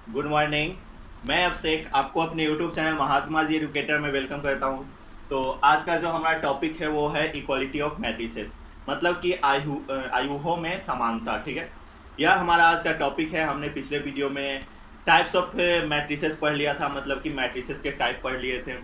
Good morning. मैं अभिषेक आपको अपने YouTube channel Mahatma ji educator में वेलकम करता हूँ। तो आज का जो हमारा टॉपिक है वो है इक्वालिटी ऑफ मैट्रिसेस, मतलब कि आयुओं में समानता। ठीक है, यह हमारा आज का टॉपिक है। हमने पिछले वीडियो में टाइप्स ऑफ मैट्रिसेस पढ़ लिया था, मतलब कि मैट्रिसेस के टाइप पढ़ लिए थे,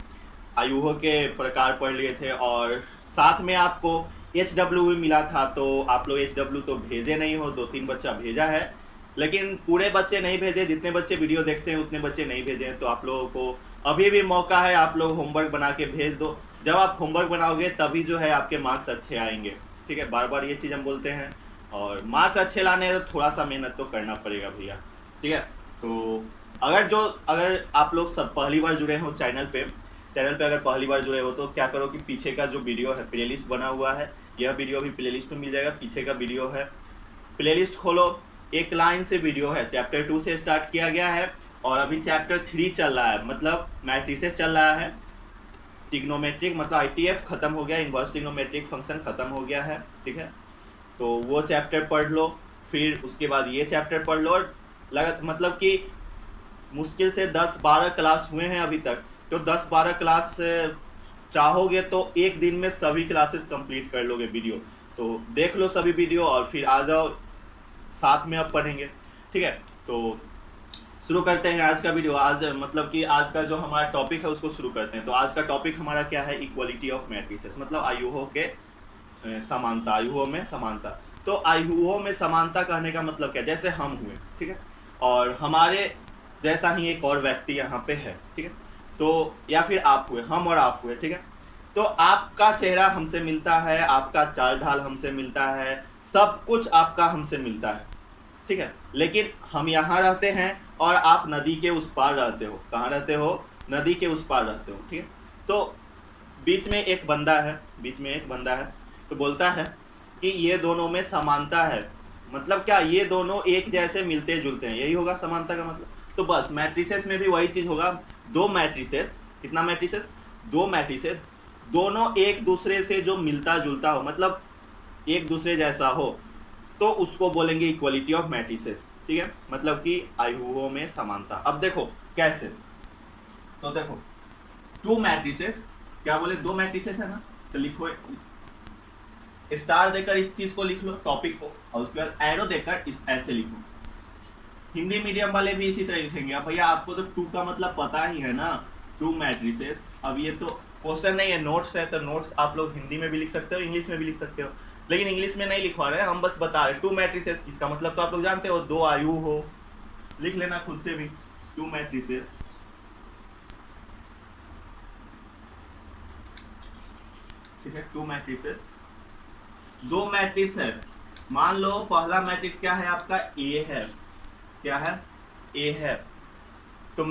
आयुओं के प्रकार पढ़ लिए थे, और साथ में आपको एच डब्ल्यू भी मिला था। तो आप लोग एच डब्ल्यू तो भेजे नहीं हो, 2-3 बच्चा भेजा है, लेकिन पूरे बच्चे नहीं भेजे। जितने बच्चे वीडियो देखते हैं उतने बच्चे नहीं भेजे हैं। तो आप लोगों को अभी भी मौका है, आप लोग होमवर्क बना के भेज दो। जब आप होमवर्क बनाओगे तभी जो है आपके मार्क्स अच्छे आएंगे। ठीक है, बार बार ये चीज़ हम बोलते हैं। और मार्क्स अच्छे लाने हैं तो थोड़ा सा मेहनत तो करना पड़ेगा भैया। ठीक है, तो अगर आप लोग सब पहली बार जुड़े हो चैनल पे अगर पहली बार जुड़े हो तो क्या करो कि पीछे का जो वीडियो है, प्लेलिस्ट बना हुआ है, यह वीडियो भी प्लेलिस्ट में मिल जाएगा। पीछे का वीडियो है, प्लेलिस्ट खोलो। एक लाइन से वीडियो है, चैप्टर 2 से स्टार्ट किया गया है और अभी चैप्टर 3 चल रहा है, मतलब मैट्रिसेस चल रहा है। टिग्नोमेट्रिक मतलब आईटीएफ खत्म हो गया, इन्वर्स टिग्नोमेट्रिक फंक्शन खत्म हो गया है। ठीक है, तो वो चैप्टर पढ़ लो, फिर उसके बाद ये चैप्टर पढ़ लो। और मतलब कि मुश्किल से 10-12 क्लास हुए हैं अभी तक। तो 10-12 क्लास चाहोगे तो एक दिन में सभी क्लासेस कंप्लीट कर लोगे वीडियो। तो देख लो सभी वीडियो और फिर आ जाओ, साथ में अब पढ़ेंगे। ठीक है, तो शुरू करते हैं आज का वीडियो। आज मतलब कि आज का जो हमारा टॉपिक है उसको शुरू करते हैं। तो आज का टॉपिक हमारा क्या है? इक्वलिटी ऑफ मैट्रिसेस, मतलब आयुओं के समानता, आयुओं में समानता। तो आयुओं में समानता कहने का मतलब क्या? जैसे हम हुए, ठीक है, और हमारे जैसा ही एक और व्यक्ति यहाँ पे है, ठीक है, तो या फिर आप हुए, हम और आप हुए, ठीक है। तो आपका चेहरा हमसे मिलता है, आपका चाल ढाल हमसे मिलता है, सब कुछ आपका हमसे मिलता है, ठीक है। लेकिन हम यहाँ रहते हैं और आप नदी के उस पार रहते हो। कहाँ रहते हो? नदी के उस पार रहते हो, ठीक है। तो बीच में एक बंदा है तो बोलता है कि ये दोनों में समानता है। मतलब क्या? ये दोनों एक जैसे मिलते जुलते हैं, यही होगा समानता का मतलब। तो बस मैट्रिसेस में भी वही चीज होगा। दो मैट्रिसेस, कितना मैट्रिसेस? दो मैट्रिसेस, दोनों एक दूसरे से जो मिलता जुलता हो, मतलब एक दूसरे जैसा हो, तो उसको बोलेंगे इक्वलिटी ऑफ मैट्रिसेस। ठीक है, मतलब कि आयुओं में समानता। अब देखो कैसे। तो देखो, टू मैट्रिसेस, क्या बोले? दो मैट्रिसेस है ना, तो लिखो, स्टार देकर इस चीज को लिख लो, टॉपिक को, और उसके बाद एरो देकर इस ऐसे लिखो। हिंदी मीडियम वाले भी इसी तरह लिखेंगे। अब भैया आपको तो टू का मतलब पता ही है ना, टू मैट्रिसेस। अब ये तो क्वेश्चन नहीं है, नोट्स है, तो नोट्स आप लोग हिंदी में भी लिख सकते हो, इंग्लिश में भी लिख सकते हो, लेकिन इंग्लिश में नहीं लिखवा रहे हैं हम, बस बता रहे टू मैट्रिसेस। इसका मतलब तो आप लोग जानते हो, दो आयु हो। लिख लेना खुद से भी, टू मैट्रिसेस। ठीक है, टू मैट्रिसेस, दो मैट्रिक्स है। मान लो पहला मैट्रिक्स क्या है आपका? ए है। क्या है? ए है। तो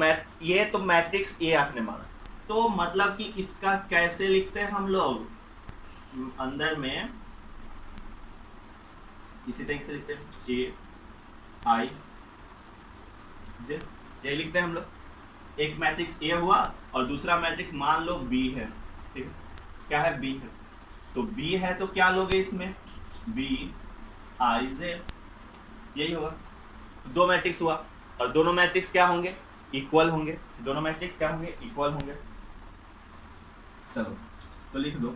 ये तो मैट्रिक्स ए आपने माना। तो मतलब कि इसका कैसे लिखते हैं हम लोग? अंदर में इसी तरीके से लिखते हैं, ए आई जे, ये लिखते हैं हम लोग। एक मैट्रिक्स ए हुआ और दूसरा मैट्रिक्स मान लो बी है। ठीक है, क्या है? बी है। तो बी है तो क्या लोगे इसमें? बी आई जे, यही होगा। दो मैट्रिक्स हुआ, और दोनों मैट्रिक्स क्या होंगे? इक्वल होंगे। दोनों मैट्रिक्स क्या होंगे? इक्वल होंगे। चलो तो लिख दो,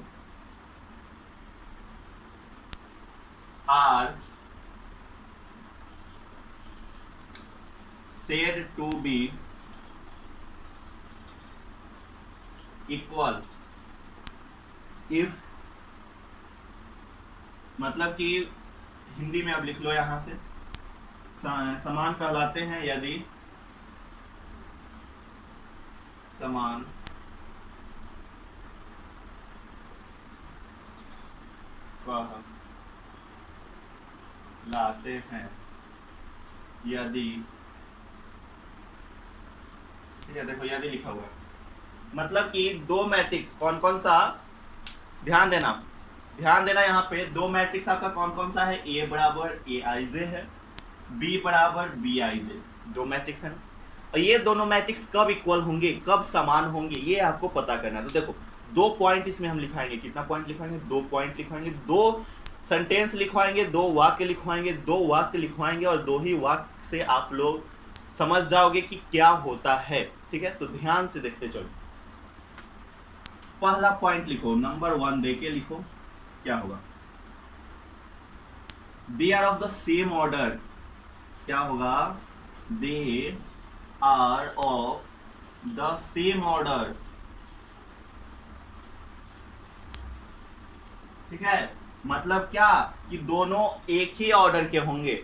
are said to be equal if, मतलब कि हिंदी में अब लिख लो यहां से, समान कहलाते हैं यदि समान कहलाते हैं यदि, ठीक है, देखो यदि लिखा हुआ है, मतलब कि दो मैट्रिक्स कौन कौन सा, ध्यान देना, ध्यान देना यहाँ पे। दो मैट्रिक्स आपका कौन कौन सा है? ए बराबर ए आई जे है, बी बराबर बी आई जे, दो मैट्रिक्स है ना। और ये दोनों मैट्रिक्स कब इक्वल होंगे, कब समान होंगे, ये आपको पता करना है। तो देखो, दो पॉइंट इसमें हम लिखाएंगे। कितना पॉइंट लिखवाएंगे? दो पॉइंट लिखवाएंगे। दो सेंटेंस लिखवाएंगे, दो वाक्य लिखवाएंगे, दो वाक्य लिखवाएंगे, और दो ही वाक्य से आप लोग समझ जाओगे कि क्या होता है। ठीक है, तो ध्यान से देखते चलो। पहला पॉइंट लिखो, नंबर 1 देके लिखो, क्या होगा? They are of the same order. क्या होगा? They are of the same order. ठीक है, मतलब क्या कि दोनों एक ही ऑर्डर के होंगे।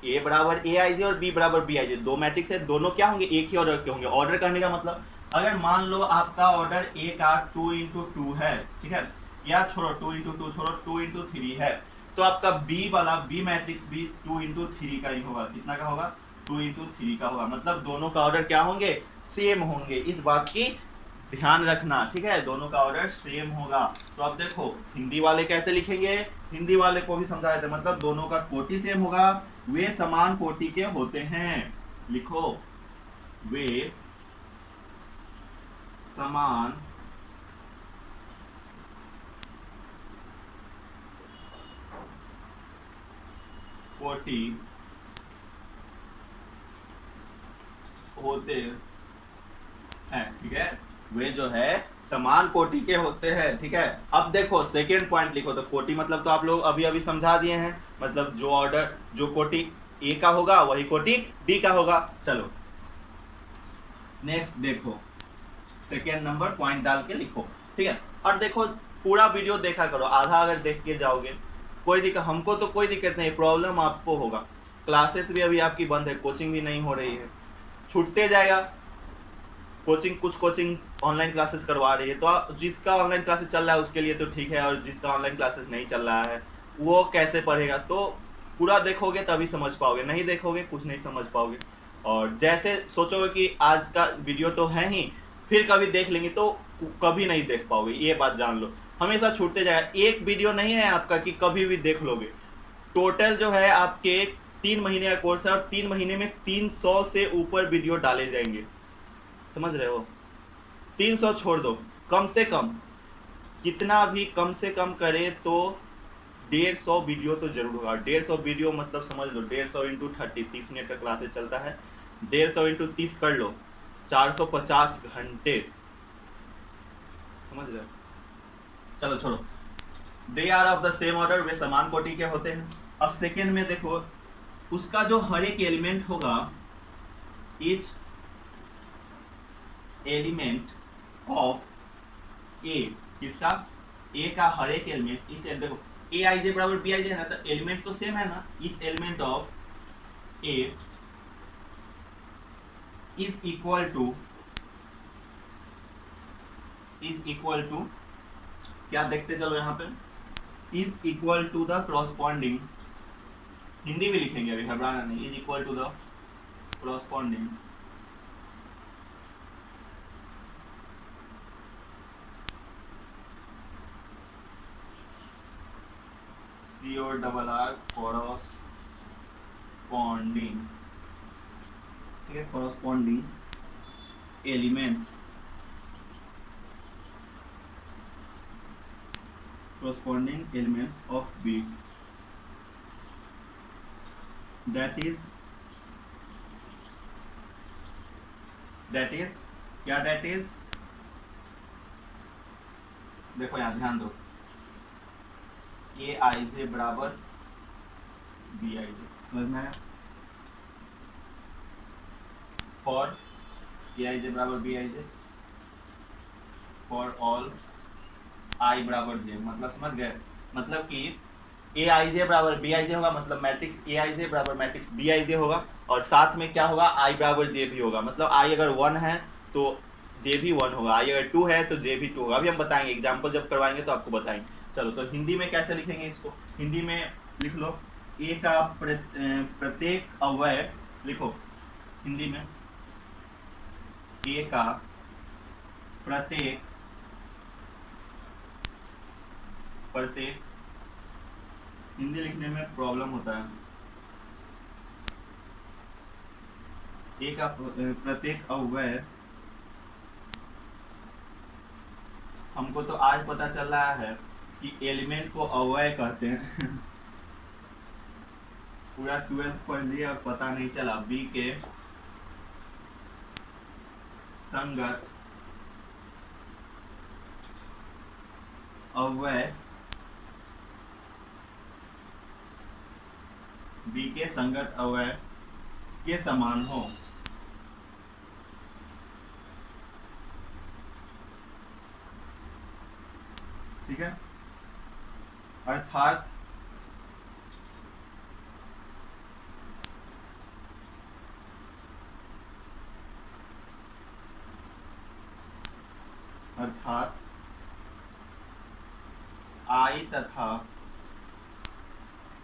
ए बराबर ए आई जे और बी बराबर बी आई जे, दो मैट्रिक्स है, दोनों क्या होंगे? एक ही ऑर्डर के होंगे। ऑर्डर करने का मतलब, अगर मान लो आपका ऑर्डर ए का 2 × 2 है, ठीक है, या छोड़ो 2 × 2 छोड़ो, 2 × 3 है, तो आपका बी वाला बी मैट्रिक्स भी 2 × 3 का ही होगा। कितना का होगा? 2 × 3 का होगा। मतलब दोनों का ऑर्डर क्या होंगे? सेम होंगे। इस बात की ध्यान रखना। ठीक है, दोनों का ऑर्डर सेम होगा। तो अब देखो हिंदी वाले कैसे लिखेंगे, हिंदी वाले को भी समझाए थे, मतलब दोनों का कोटि सेम होगा, वे समान कोटि के होते हैं। लिखो, वे समान कोटि होते हैं। ठीक है, वे जो है समान कोटि के होते हैं। ठीक है, अब देखो सेकेंड पॉइंट लिखो, तो कोटि मतलब तो आप लोग अभी अभी समझा दिए हैं, मतलब जो ऑर्डर जो कोटि ए का होगा वही कोटि बी का होगा। चलो नेक्स्ट देखो, सेकेंड नंबर पॉइंट डाल के लिखो। ठीक है, और देखो पूरा वीडियो देखा करो, आधा अगर देख के जाओगे कोई दिक्कत, हमको तो कोई दिक्कत नहीं, प्रॉब्लम आपको होगा। क्लासेस भी अभी आपकी बंद है, कोचिंग भी नहीं हो रही है, छूटते जाएगा। कोचिंग, कुछ कोचिंग ऑनलाइन क्लासेस करवा रही है, तो जिसका ऑनलाइन क्लासेस चल रहा है उसके लिए तो ठीक है, और जिसका ऑनलाइन क्लासेस नहीं चल रहा है वो कैसे पढ़ेगा? तो पूरा देखोगे तभी समझ पाओगे, नहीं देखोगे कुछ नहीं समझ पाओगे। और जैसे सोचोगे कि आज का वीडियो तो है ही, फिर कभी देख लेंगे, तो कभी नहीं देख पाओगे, ये बात जान लो। हमेशा छूटते जाएगा, एक वीडियो नहीं है आपका कि कभी भी देख लोगे। टोटल जो है आपके 3 महीने का कोर्स है, और 3 महीने में 300 से ऊपर वीडियो डाले जाएंगे। समझ रहे हो? 300 छोड़ दो, कम से कम कितना भी कम से कम करे तो 150 वीडियो तो जरूर होगा। 150 वीडियो मतलब समझ लो 150 × 30, 30 मिनट का क्लासेस चलता है, 150 × 30 कर लो, 450 घंटे। समझ रहे हो? चलो छोड़ो, they are of the same order, वे समान कोटि के होते हैं। अब सेकेंड में देखो, उसका जो हर एक एलिमेंट होगा, ईच एलिमेंट ऑफ ए, किसका? ए का हर एक एलिमेंट, ईच देखो ए आई जे बराबर बी आई जे है ना, तो एलिमेंट तो सेम है ना। Each element of A is equal to क्या देखते चलो यहाँ पे, is equal to the corresponding, Hindi भी लिखेंगे अभी, घबराना नहीं, is equal to the corresponding CORR corresponding, ठीक है, corresponding elements of B, that is क्या? that is, देखो यहाँ ध्यान दो, ए आई जे बराबर बी आई जे, समझ में आया? फॉर ए आई जे बराबर B I J, for all I बराबर जे, मतलब समझ गए? मतलब कि ए आई जे बराबर बी आई जे होगा, मतलब मैट्रिक्स ए आई जे बराबर मैट्रिक्स बी आई जे होगा, और साथ में क्या होगा? आई बराबर जे भी होगा। मतलब आई अगर 1 है तो जे भी 1 होगा, आई अगर 2 है तो जे भी 2 होगा। अभी हम बताएंगे, एग्जाम्पल जब करवाएंगे तो आपको बताएंगे। चलो, तो हिंदी में कैसे लिखेंगे इसको? हिंदी में लिख लो, ए का प्रत्येक अवयव, लिखो हिंदी में, ए का प्रत्येक हिंदी लिखने में प्रॉब्लम होता है। ए का प्रत्येक अवयव, हमको तो आज पता चल रहा है कि एलिमेंट को अवयव कहते हैं पूरा 12th पढ़ लिया और पता नहीं चला। बी के संगत अव्यय बी के संगत अव्यय के समान हो। ठीक है, अर्थात आई तथा,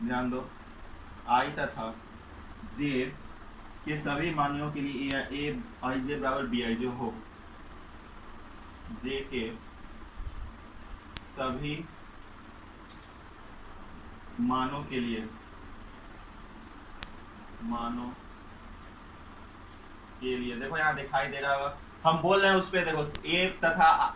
ध्यान दो, आई तथा जे के सभी मानों के लिए ए आई जे बराबर बी आई जे हो। जे के सभी मानों के लिए, देखो यहाँ दिखाई दे रहा होगा, हम बोल रहे हैं उस पे, देखो ए तथा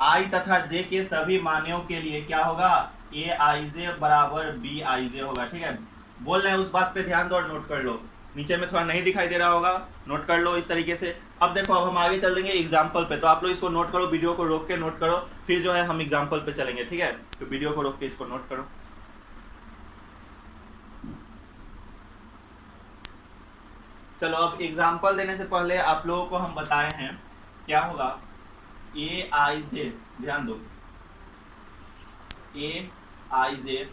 आई तथा जे के सभी मानों के लिए क्या होगा, ए आई जे बराबर बी आई जे होगा। ठीक है, बोल रहे हैं उस बात पे ध्यान दो और नोट कर लो। नीचे में थोड़ा नहीं दिखाई दे रहा होगा, नोट कर लो इस तरीके से। अब देखो, अब हम आगे चल देंगे एग्जाम्पल पे, तो आप लोग इसको नोट करो, वीडियो को रोक के नोट करो, फिर जो है हम एग्जाम्पल पे चलेंगे। ठीक है, तो वीडियो को रोक के इसको नोट करो। चलो, अब एग्जाम्पल देने से पहले आप लोगों को हम बताए हैं क्या होगा, ए आई जे, ध्यान दो, ए आई जे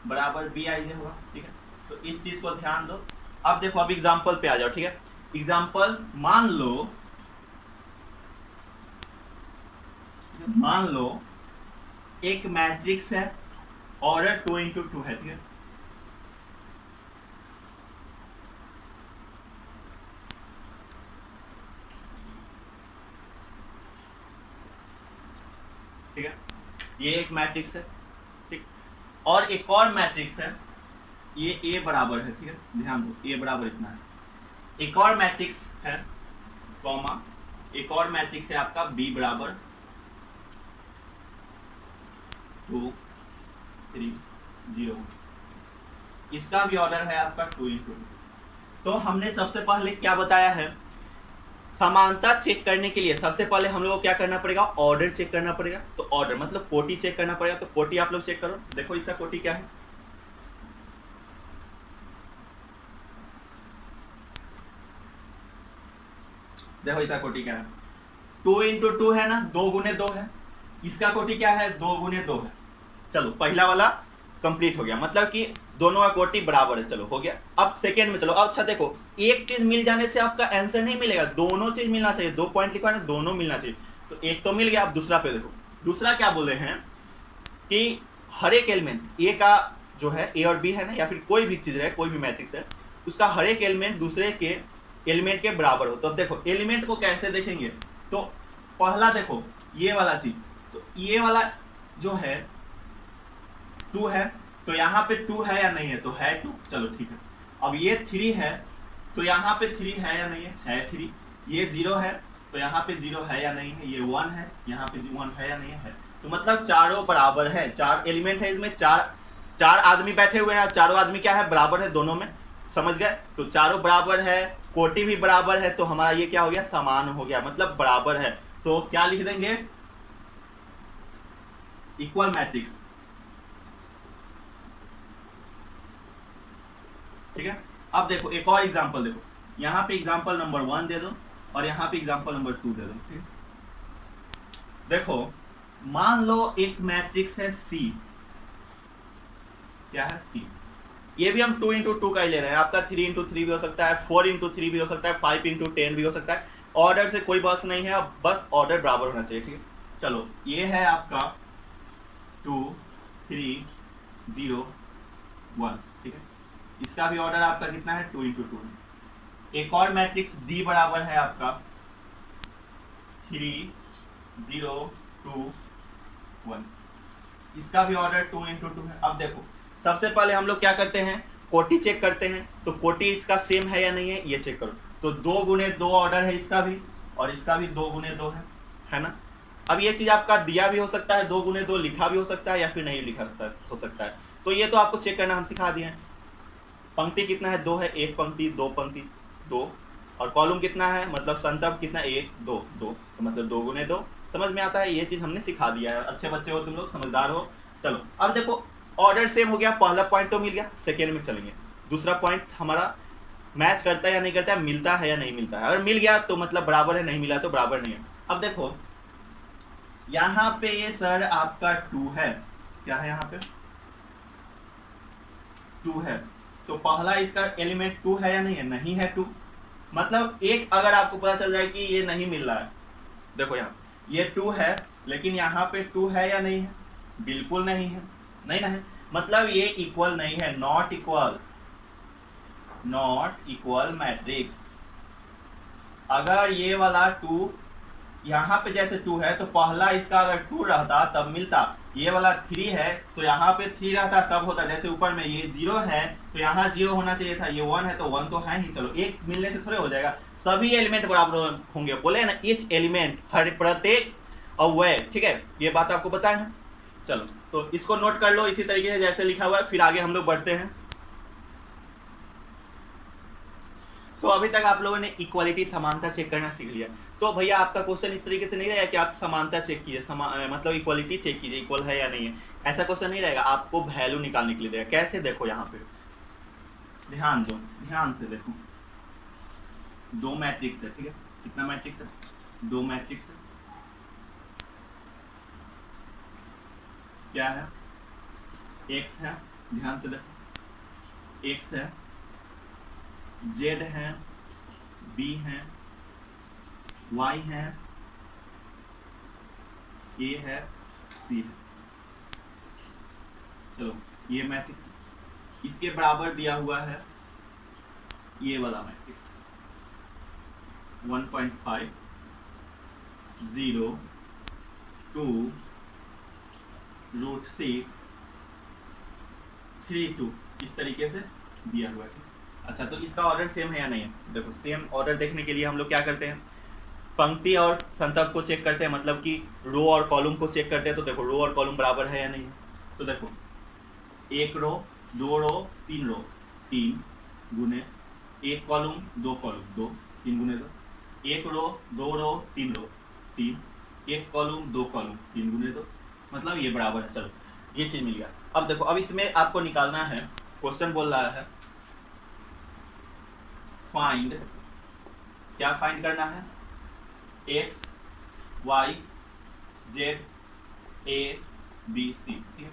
बराबर बी आई जे होगा। ठीक है, तो इस चीज को ध्यान दो। अब देखो, अब एग्जाम्पल पे आ जाओ। ठीक है, एग्जाम्पल, मान लो एक मैट्रिक्स है, ऑर्डर 2x2 है। ठीक है, ठीक है, ये एक मैट्रिक्स है। ठीक, और एक और मैट्रिक्स है, ये ए बराबर है। ठीक है, ध्यान दो, ए बराबर इतना है। एक और मैट्रिक्स है, कॉमा, एक और मैट्रिक्स है आपका बी बराबर 2 3 0। इसका भी ऑर्डर है आपका 2x2। तो हमने सबसे पहले क्या बताया है, समानता चेक करने के लिए सबसे पहले हम लोग को क्या करना पड़ेगा, ऑर्डर चेक करना पड़ेगा। तो ऑर्डर मतलब कोटि चेक करना पड़ेगा। तो कोटि आप लोग चेक करो, देखो इसका कोटि क्या है, देखो इसका कोटि क्या है, 2x2 है ना, 2 गुने 2 है। इसका कोटि क्या है, 2 गुने 2 है। चलो, पहला वाला कंप्लीट हो गया, मतलब कि दोनों का कोटि बराबर है। चलो, हो गया। अब सेकेंड में चलो। अच्छा देखो, एक चीज मिल जाने से आपका आंसर नहीं मिलेगा, दोनों चीज मिलना चाहिए। 2 पॉइंट लिखा है, दोनों मिलना चाहिए। तो एक तो मिल गया। अब दूसरा पे देखो, दूसरा क्या बोले हैं कि हर एक एलिमेंट ए का जो है, ए और बी है ना, या फिर कोई भी चीज है, कोई भी मैट्रिक्स है, उसका हर एक एलिमेंट दूसरे के एलिमेंट के बराबर हो। तो अब देखो, एलिमेंट को कैसे देखेंगे, तो पहला देखो ये वाला चीज, तो ये वाला जो है 2 है, तो यहाँ पे 2 है या नहीं है, तो है 2। चलो ठीक है। अब ये 3 है, तो यहाँ पे 3 है या नहीं है 3। ये 0 है, तो यहाँ पे 0 है या नहीं है। ये 1 है, यहाँ पे 1 है या नहीं है। तो मतलब चारों बराबर है, 4 एलिमेंट है इसमें, चार आदमी बैठे हुए हैं, चारों आदमी क्या है, बराबर है दोनों में। समझ गए, तो चारों बराबर है, कोटि भी बराबर है, तो हमारा ये क्या हो गया, समान हो गया, मतलब बराबर है। तो क्या लिख देंगे, इक्वल मैट्रिक्स। ठीक है, अब देखो एक और एग्जांपल देखो, यहाँ पे एग्जांपल नंबर 1 दे दो और यहाँ पे एग्जांपल नंबर 2 दे दो। ठीक, देखो मान लो एक मैट्रिक्स है C, क्या है C, ये भी हम 2x2 का ही ले रहे हैं। आपका 3x3 भी हो सकता है, 4x3 भी हो सकता है, 5x10 भी हो सकता है। ऑर्डर से कोई बस नहीं है, अब बस ऑर्डर बराबर होना चाहिए। ठीक है, चलो ये है आपका 2 3 0 1। ठीक है, इसका भी ऑर्डर आपका कितना है, 2x2 है। एक और मैट्रिक्स D बराबर है आपका 3 0 2 1, इसका भी ऑर्डर 2x2 है। अब देखो, सबसे पहले हम लोग क्या करते हैं, कोटि चेक करते हैं। तो कोटि इसका सेम है या नहीं है, ये चेक करो। तो 2 गुने 2 ऑर्डर है इसका भी, और इसका भी 2 गुने 2 है ना। अब ये चीज आपका दिया भी हो सकता है, 2 गुने 2 लिखा भी हो सकता है, या फिर नहीं लिखा हो सकता है। तो ये तो आपको चेक करना हम सिखा दिए हैं। पंक्ति कितना है, 2 है, 1 पंक्ति 2 पंक्ति 2, और कॉलम कितना है, मतलब संतब कितना, 1 2 2, तो मतलब 2 गुने 2। समझ में आता है, ये चीज़ हमने सिखा दिया है, अच्छे बच्चे हो तुम लोग, समझदार हो। चलो अब देखो, ऑर्डर सेम हो गया, पहला पॉइंट तो मिल गया, सेकेंड में चलेंगे। दूसरा पॉइंट हमारा मैच करता है या नहीं करता है, मिलता है या नहीं मिलता है। अगर मिल गया तो मतलब बराबर है, नहीं मिला तो बराबर नहीं है। अब देखो यहाँ पे ये सर आपका 2 है, क्या है यहाँ पे 2 है, तो पहला इसका एलिमेंट 2 है या नहीं है, नहीं है 2। मतलब एक अगर आपको पता चल जाए कि ये नहीं मिल रहा है, देखो यहाँ ये 2 है, लेकिन यहाँ पे 2 है या नहीं है, बिल्कुल नहीं है, नहीं ना है, मतलब ये इक्वल नहीं है, not equal, not equal matrix. अगर ये वाला 2 यहाँ पे जैसे 2 है तो पहला इसका अगर 2 रहता तब मिलता, ये वाला 3 है तो यहाँ पे 3 रहता तब होता, जैसे ऊपर में ये 0 है तो यहाँ 0 होना चाहिए था, ये 1 है तो 1 तो है ही। चलो एक मिलने से थोड़े हो जाएगा, सभी एलिमेंट बराबर होंगे, बोले ना ईच एलिमेंट, हर प्रत्येक अव्यय, ठीक है, ये बात आपको बताए हैं। चलो तो इसको नोट कर लो इसी तरीके से जैसे लिखा हुआ है, फिर आगे हम लोग बढ़ते हैं। तो अभी तक आप लोगों ने इक्वालिटी, समानता चेक करना सीख लिया। तो भैया आपका क्वेश्चन इस तरीके से नहीं रहेगा कि आप समानता चेक कीजिए, मतलब इक्वालिटी चेक कीजिए, इक्वल है या नहीं है, ऐसा क्वेश्चन नहीं रहेगा। आपको वैल्यू निकालने के लिए देगा। कैसे, देखो यहाँ पे ध्यान दो, ध्यान से देखो, 2 मैट्रिक्स है, ठीक है, कितना मैट्रिक्स है, 2 मैट्रिक्स है, क्या है, एक्स है, ध्यान से देखो, एक्स है, जेड है, बी है, वाई है, ए है, सी है। चलो ये मैट्रिक्स इसके बराबर दिया हुआ है, ये वाला मैट्रिक्स 1.5 0 2 √6 3 2, इस तरीके से दिया हुआ है। अच्छा तो इसका ऑर्डर सेम है या नहीं है, देखो सेम ऑर्डर देखने के लिए हम लोग क्या करते हैं, पंक्ति और संतब को चेक करते हैं, मतलब कि रो और कॉलम को चेक करते हैं। तो देखो रो और कॉलम बराबर है या नहीं है, तो देखो 1 रो 2 रो 3 रो, 3 गुने 1 कॉलम 2 कॉलम 2, 3 गुने 2, 1 रो 2 रो 3 रो 3, 1 कॉलम 2 कॉलम 3 गुने 2, मतलब ये बराबर है। चलो ये चीज मिल गया। अब देखो, अब इसमें आपको निकालना है, क्वेश्चन बोल रहा है फाइंड, क्या फाइंड करना है, X Y Z A B C, ठीक है,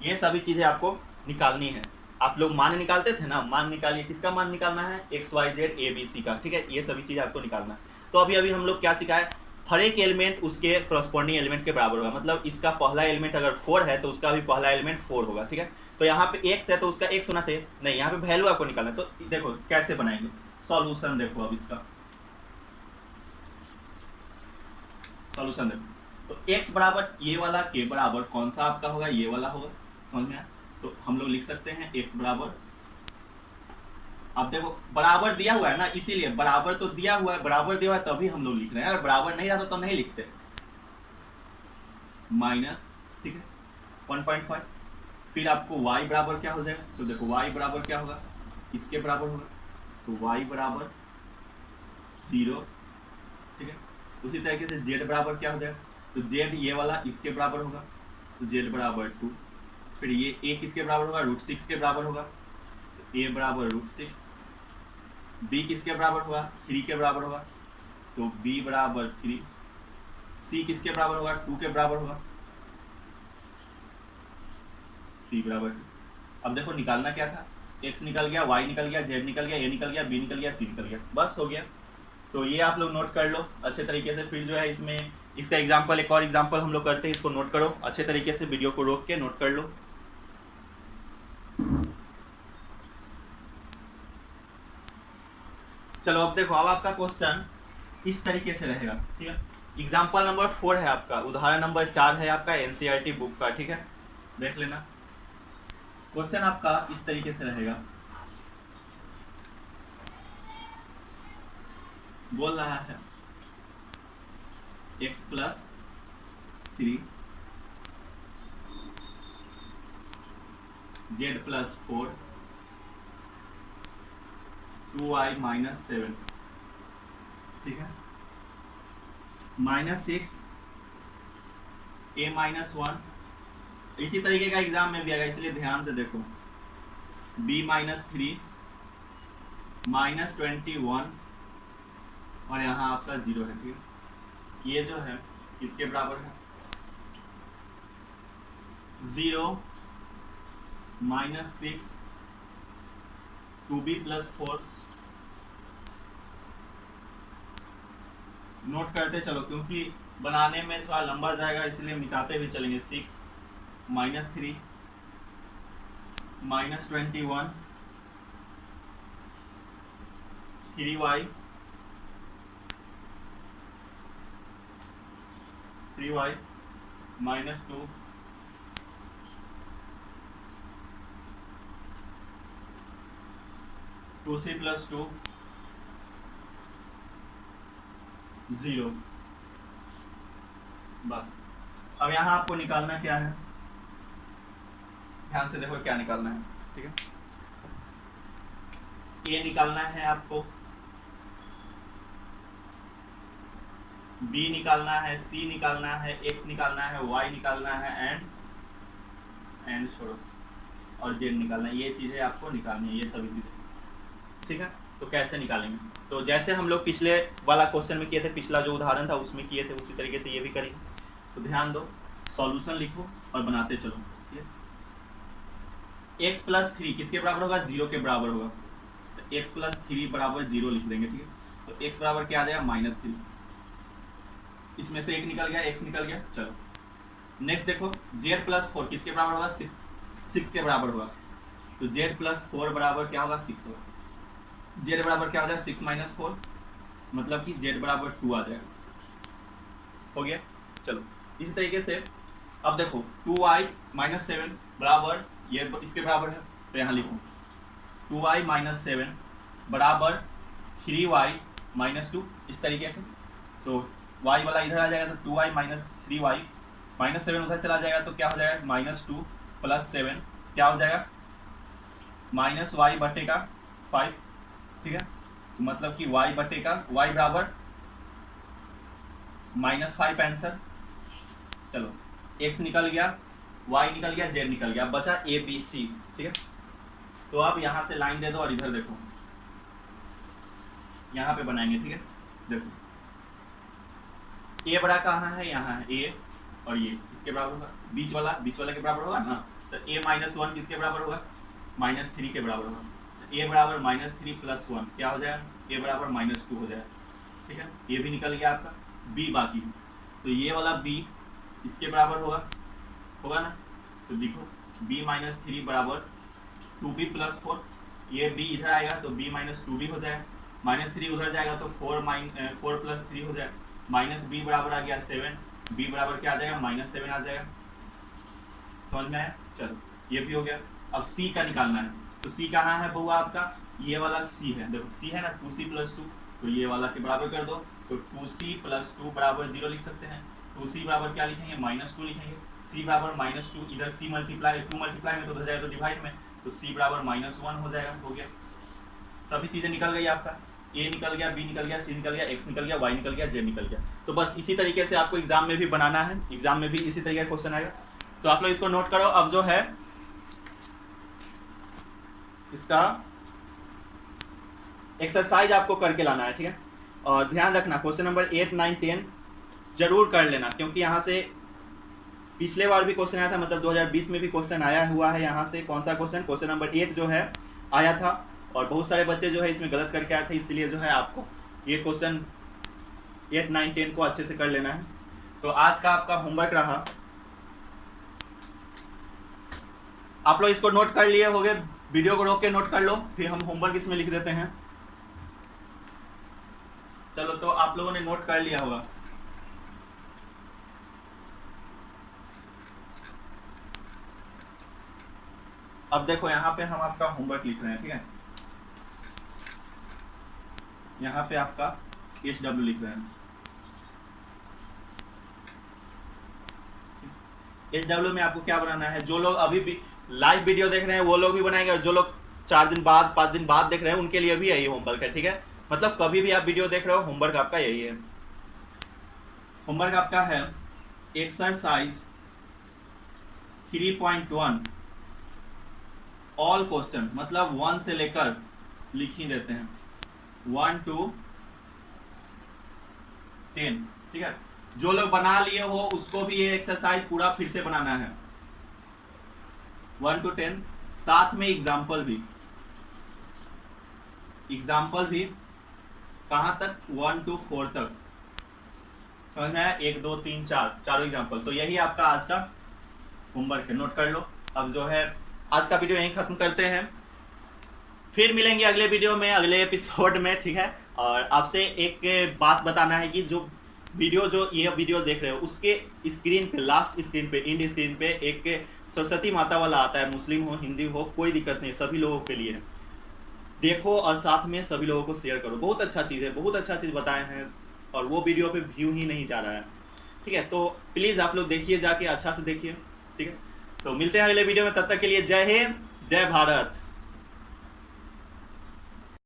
ये सभी चीजें आपको निकालनी है। आप लोग मान निकालते थे ना, मान निकालिए, किसका मान निकालना है, X Y Z A B C का, ठीक है, ये सभी चीजें आपको निकालना है। तो अभी अभी हम लोग क्या सिखाए, हर एक एलिमेंट उसके करस्पॉन्डिंग एलिमेंट के बराबर होगा, मतलब इसका पहला एलिमेंट अगर 4 है तो उसका भी पहला एलिमेंट 4 होगा, ठीक है। तो यहाँ पे x है तो उसका x होना चाहिए, नहीं यहाँ पे वैल्यू आपको निकालना है। तो देखो कैसे बनाएंगे सॉल्यूशन, देखो अब इसका सॉल्यूशन देखो, तो x बराबर ये वाला के बराबर कौन सा आपका होगा, ये वाला होगा, समझ में आया। तो हम लोग लिख सकते हैं x बराबर, अब देखो बराबर दिया हुआ है ना, इसीलिए बराबर तो दिया हुआ है, बराबर दिया हुआ है तभी हम लोग लिख रहे हैं, अगर बराबर नहीं रहता तो नहीं लिखते, माइनस, ठीक है 1.5। फिर आपको y बराबर क्या हो जाएगा, तो देखो y बराबर क्या होगा, इसके बराबर होगा, तो y बराबर 0, ठीक है। उसी तरीके से z बराबर क्या हो जाएगा, तो z ये वाला इसके बराबर होगा, तो z बराबर 2। फिर ये a किसके बराबर होगा, √6 के बराबर होगा, तो a बराबर √6। b किसके बराबर होगा, 3 के बराबर होगा, तो b बराबर 3। c किसके बराबर होगा, 2 के बराबर होगा, c बराबर 2। अब देखो निकालना क्या था, x निकल गया, y निकल गया, z निकल गया, a निकल गया, b निकल गया, c निकल गया, बस हो गया। तो ये आप लोग नोट कर लो अच्छे तरीके से। फिर जो है इसमें इसका एग्जाम्पल, एक और एग्जाम्पल हम लोग करते हैं, इसको नोट करो अच्छे तरीके से, वीडियो को रोक के नोट कर लो। चलो अब देखो, अब आपका क्वेश्चन इस तरीके से रहेगा, ठीक है। एग्जाम्पल नंबर 4 है आपका, उदाहरण नंबर 4 है आपका एनसीईआरटी बुक का, ठीक है, देख लेना। क्वेश्चन आपका इस तरीके से रहेगा, बोल रहा है x + 3 z + 4 2y - 7 ठीक है, -6 a-1, इसी तरीके का एग्जाम में भी आएगा, इसलिए ध्यान से देखो, b-3 -21 और यहाँ आपका 0 है। ठीक है, ये जो है किसके बराबर है, 0 -6 2b + 4, नोट करते चलो क्योंकि बनाने में थोड़ा लंबा जाएगा, इसलिए मिटाते भी चलेंगे। 6 -3 -21 3y -2 2c + 2 0। बस अब यहाँ आपको निकालना क्या है, ध्यान से देखो क्या निकालना है। ठीक है, ए निकालना है आपको, बी निकालना है, सी निकालना है, एक्स निकालना है, वाई निकालना है, एंड छोड़ो और जेड निकालना है। ये चीज़ें आपको निकालनी है, ये सभी चीज़ें। ठीक है, तो कैसे निकालेंगे, तो जैसे हम लोग पिछले वाला क्वेश्चन में किए थे, पिछला जो उदाहरण था उसमें किए थे, उसी तरीके से ये भी करेंगे। तो ध्यान दो, सॉल्यूशन लिखो और बनाते चलो। x + 3 किसके बराबर होगा, 0 के बराबर होगा, तो x + 3 = 0 लिख देंगे। ठीक है, तो x बराबर क्या आ जाएगा, -3, इसमें से एक निकल गया, x निकल गया। चलो नेक्स्ट देखो, z + 4 किसके बराबर होगा, 6 के बराबर होगा, तो z + 4 बराबर क्या होगा, 6 होगा। z बराबर क्या हो जाएगा, 6 - 4, मतलब कि z बराबर 2 आ जाएगा। हो गया, चलो इसी तरीके से अब देखो 2y - 7 बराबर, ये इसके बराबर है, तो यहाँ लिखो 2y - 7 बराबर 3y - 2, इस तरीके से। तो y वाला इधर आ जाएगा, तो 2y - 3y -7 उधर चला जाएगा, तो क्या हो जाएगा, -2 + 7 क्या हो जाएगा, -y/5। ठीक है, तो मतलब कि y बराबर -5 आंसर। चलो x निकल गया, y निकल गया, z निकल गया, अब बचा a b c। ठीक है, तो आप यहाँ से लाइन दे दो और इधर देखो, यहाँ पे बनाएंगे। ठीक है, देखो a बड़ा कहाँ है, यहाँ है a, और ये इसके बराबर होगा, बीच वाला के बराबर होगा ना, तो a -1 किसके बराबर होगा, -3 के बराबर होगा, तो a बराबर -3 + 1 क्या हो जाएगा, a बराबर -2 हो जाएगा। ठीक है, ये भी निकल गया आपका, b बाकी है, तो ये वाला b इसके बराबर होगा ना, तो देखो b -3 बराबर 2b + 4, ये b इधर आएगा तो b - 2b हो जाएगा, -3 उधर जाएगा तो 4 + 3 हो जाएगा, -b बराबर आ गया 7, b बराबर क्या आ जाएगा, -7 आ जाएगा। समझ में आया, चलो ये भी हो गया। अब c का निकालना है, तो c कहाँ है बउआ आपका, ये वाला c है, देखो c है ना, 2c + 2, तो ये वाला के बराबर कर दो, तो 2c + 2 बराबर 0 लिख सकते हैं। 2c बराबर क्या लिखेंगे, -2 लिखेंगे, c बराबर -2, इधर c मल्टीप्लाई 2 मल्टीप्लाई में तो उधर जाएगा तो डिवाइड में, तो c बराबर -1 हो जाएगा। हो गया, सभी चीज़ें निकल गई आपका, a निकल गया, b निकल गया, c निकल गया, x निकल गया, y निकल गया, z निकल गया। तो बस इसी तरीके से आपको एग्जाम में भी बनाना है, एग्जाम में भी इसी तरीके का क्वेश्चन आएगा, तो आप लोग इसको नोट करो। अब जो है इसका एक्सरसाइज आपको करके लाना है। ठीक है, और ध्यान रखना क्वेश्चन नंबर 8, 9, 10 जरूर कर लेना, क्योंकि यहाँ से पिछले बार भी क्वेश्चन आया था, मतलब 2020 में भी क्वेश्चन आया हुआ है। यहाँ से कौन सा क्वेश्चन नंबर 8 जो है आया था, और बहुत सारे बच्चे जो है इसमें गलत करके आए थे, इसलिए जो है आपको ये क्वेश्चन 8, 9, 10 को अच्छे से कर लेना है। तो आज का आपका होमवर्क रहा, आप लोग इसको नोट कर लिए होंगे, वीडियो को रोक के नोट कर लो, फिर हम होमवर्क इसमें लिख देते हैं। चलो, तो आप लोगों ने नोट कर लिया होगा। अब देखो यहाँ पे हम आपका होमवर्क लिख रहे हैं। ठीक है, यहाँ पे आपका HW लिख रहे हैं। HW में आपको क्या बनाना है, जो लोग अभी भी लाइव वीडियो देख रहे हैं वो लोग भी बनाएंगे, और जो लोग 4 दिन बाद 5 दिन बाद देख रहे हैं उनके लिए भी यही होमवर्क है। ठीक है, मतलब कभी भी आप वीडियो देख रहे हो, होमवर्क आपका यही है। होमवर्क आपका है एक्सरसाइज 3.1 ऑल क्वेश्चन, मतलब 1 से लेकर लिख ही देते हैं 1 to 10, ठीक है। जो लोग बना लिए हो उसको भी ये एक्सरसाइज पूरा फिर से बनाना है 1 to 10, साथ में एग्जाम्पल भी। एग्जाम्पल भी कहाँ तक? 1 to 4 तक, समझ में आया? 1 2 3 4, चारों एग्जाम्पल। तो यही आपका आज का होमवर्क है, नोट कर लो। अब जो है आज का वीडियो यहीं खत्म करते हैं, फिर मिलेंगे अगले वीडियो में, अगले एपिसोड में, ठीक है। और आपसे एक बात बताना है कि जो ये वीडियो देख रहे हो उसके स्क्रीन पे, लास्ट स्क्रीन पे, इंड स्क्रीन पे एक सरस्वती माता वाला आता है, मुस्लिम हो हिंदी हो कोई दिक्कत नहीं, सभी लोगों के लिए देखो और साथ में सभी लोगों को शेयर करो। बहुत अच्छा चीज़ है, बहुत अच्छा चीज़ बताए हैं, और वो वीडियो पे व्यू ही नहीं जा रहा है, ठीक है। तो प्लीज़ आप लोग देखिए, जाके अच्छा से देखिए, ठीक है। तो मिलते हैं अगले वीडियो में, तब तक के लिए जय हिंद, जय भारत।